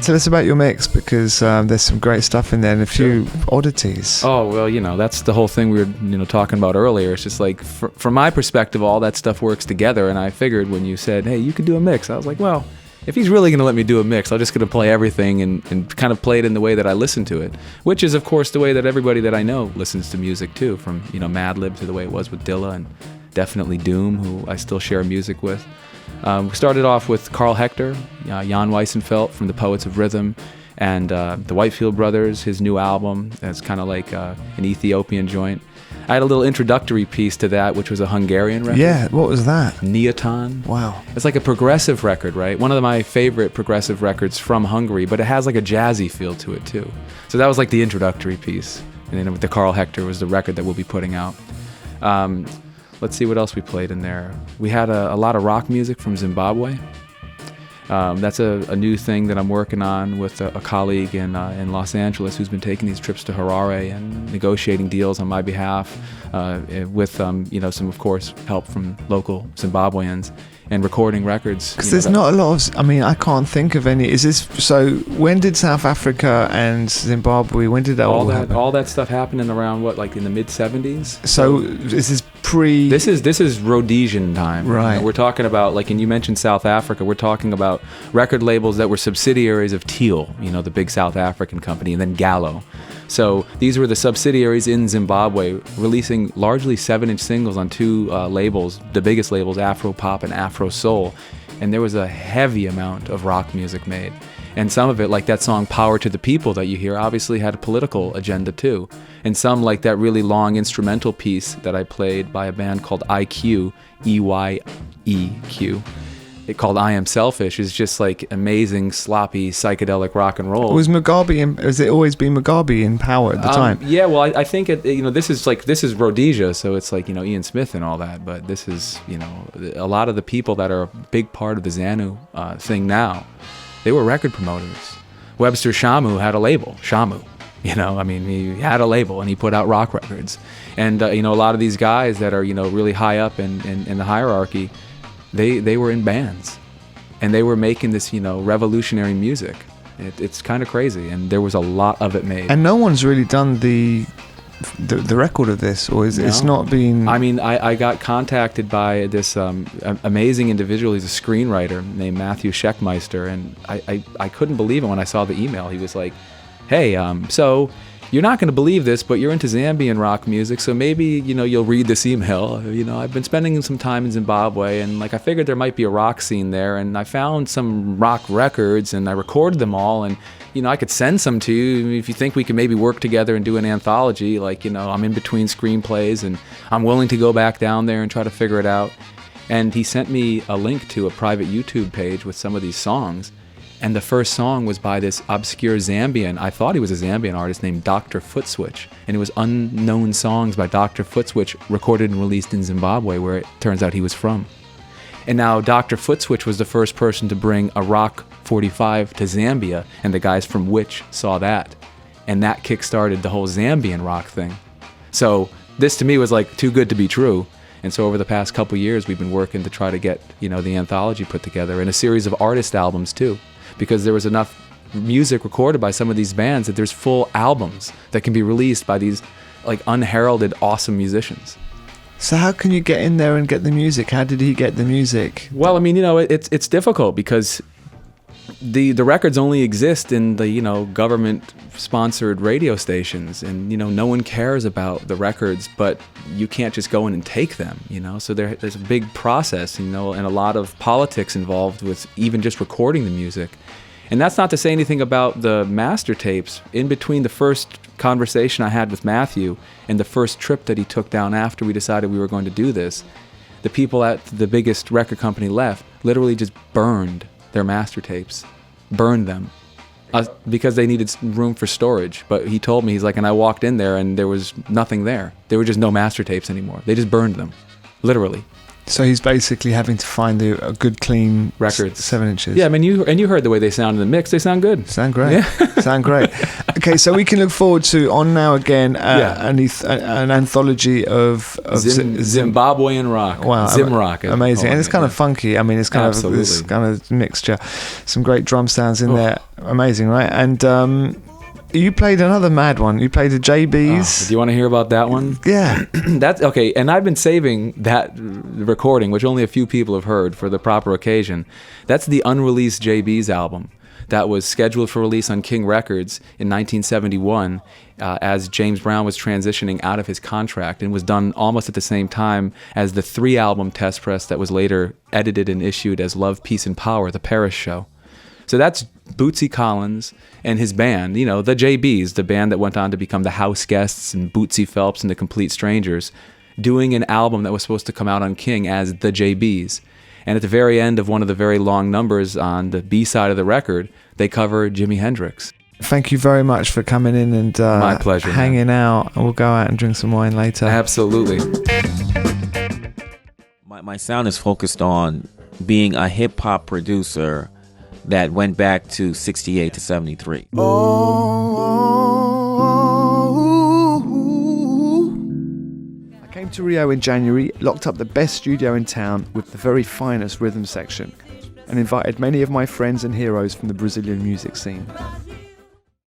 Tell us about your mix, because there's some great stuff in there and a few oddities. Oh, well, that's the whole thing we were talking about earlier. It's just like, from my perspective, all that stuff works together. And I figured when you said, hey, you could do a mix, I was like, well, if he's really going to let me do a mix, I'm just going to play everything and kind of play it in the way that I listen to it, which is, of course, the way that everybody that I know listens to music, too, from, Madlib to the way it was with Dilla and definitely Doom, who I still share music with. We started off with Karl Hector, Jan Weissenfeld from the Poets of Rhythm, and the Whitefield Brothers, his new album. It's kind of like an Ethiopian joint. I had a little introductory piece to that, which was a Hungarian record. Yeah, what was that? Neoton. Wow. It's like a progressive record, right? One of my favorite progressive records from Hungary, but it has like a jazzy feel to it too. So that was like the introductory piece. And then the Karl Hector was the record that we'll be putting out. Let's see what else we played in there. We had a lot of rock music from Zimbabwe. That's a new thing that I'm working on with a colleague in Los Angeles who's been taking these trips to Harare and negotiating deals on my behalf with some, of course, help from local Zimbabweans and recording records. Because there's not a lot of, I can't think of any. Is this, so when did South Africa and Zimbabwe, when did that all happen? All that stuff happening around like in the mid 70s? So is this pre? This is Rhodesian time. Right. We're talking about, and you mentioned South Africa, we're talking about record labels that were subsidiaries of Teal, the big South African company, and then Gallo. So these were the subsidiaries in Zimbabwe, releasing largely 7-inch singles on two labels, the biggest labels, Afropop and Afrosoul. And there was a heavy amount of rock music made. And some of it, like that song Power to the People that you hear, obviously had a political agenda too. And some, like that really long instrumental piece that I played by a band called IQ, EYEQ. It called I Am Selfish, is just like amazing, sloppy, psychedelic rock and roll. Was has it always been Mugabe in power at the time? Yeah, well, I think this is Rhodesia, so it's like, Ian Smith and all that, but this is, a lot of the people that are a big part of the ZANU thing now, they were record promoters. Webster Shamu had a label, Shamu. He had a label and he put out rock records. And, a lot of these guys that are, really high up in the hierarchy, they were in bands and they were making this, revolutionary music. It's kind of crazy, and there was a lot of it made. And no one's really done the record of this, or it's not been... I got contacted by this amazing individual. He's a screenwriter named Matthew Scheckmeister, and I couldn't believe it when I saw the email. He was like, hey, so you're not going to believe this, but you're into Zambian rock music, so maybe, you'll read this email. I've been spending some time in Zimbabwe, and I figured there might be a rock scene there, and I found some rock records, and I recorded them all, and, I could send some to you if you think we could maybe work together and do an anthology. I'm in between screenplays, and I'm willing to go back down there and try to figure it out. And he sent me a link to a private YouTube page with some of these songs. And the first song was by this obscure Zambian, I thought he was a Zambian artist named Dr. Footswitch. And it was unknown songs by Dr. Footswitch recorded and released in Zimbabwe, where it turns out he was from. And now Dr. Footswitch was the first person to bring a rock 45 to Zambia, and the guys from Witch saw that. And that kick-started the whole Zambian rock thing. So this to me was like too good to be true. And so over the past couple years, we've been working to try to get, the anthology put together, and a series of artist albums too. Because there was enough music recorded by some of these bands that there's full albums that can be released by these unheralded awesome musicians. So how can you get in there and get the music? How did he get the music? Well, it's difficult because the records only exist in the government sponsored radio stations, and no one cares about the records, but you can't just go in and take them, so there's a big process, and a lot of politics involved with even just recording the music. And that's not to say anything about the master tapes. In between the first conversation I had with Matthew and the first trip that he took down after we decided we were going to do this, the people at the biggest record company left literally just burned their master tapes, burned them, because they needed room for storage. But he told me, he's like, and I walked in there and there was nothing there. There were just no master tapes anymore. They just burned them, literally. So he's basically having to find a good clean records, 7 inches. Yeah, I mean, you heard the way they sound in the mix. They sound good. Sound great. Yeah. Sound great. Okay, so we can look forward to On Now Again, an anthology of Zimbabwean rock. Wow, Zimrock. Amazing, and it's kind of funky. I mean, it's kind of this kind of mixture. Some great drum sounds in there. Amazing, right? And you played another mad one. You played the JBs. Do you want to hear about that one? Yeah. That's okay. And I've been saving that recording, which only a few people have heard, for the proper occasion. That's the unreleased JBs album that was scheduled for release on King Records in 1971 as James Brown was transitioning out of his contract, and was done almost at the same time as the 3-album test press that was later edited and issued as Love, Peace, and Power, The Paris Show. So that's Bootsy Collins and his band, the JBs, the band that went on to become the House Guests and Bootsy Phelps and the Complete Strangers, doing an album that was supposed to come out on King as the JBs. And at the very end of one of the very long numbers on the B side of the record, they cover Jimi Hendrix. Thank you very much for coming in and my pleasure, hanging out. And we'll go out and drink some wine later. Absolutely. My sound is focused on being a hip-hop producer that went back to 68 to 73. I came to Rio in January, locked up the best studio in town with the very finest rhythm section, and invited many of my friends and heroes from the Brazilian music scene.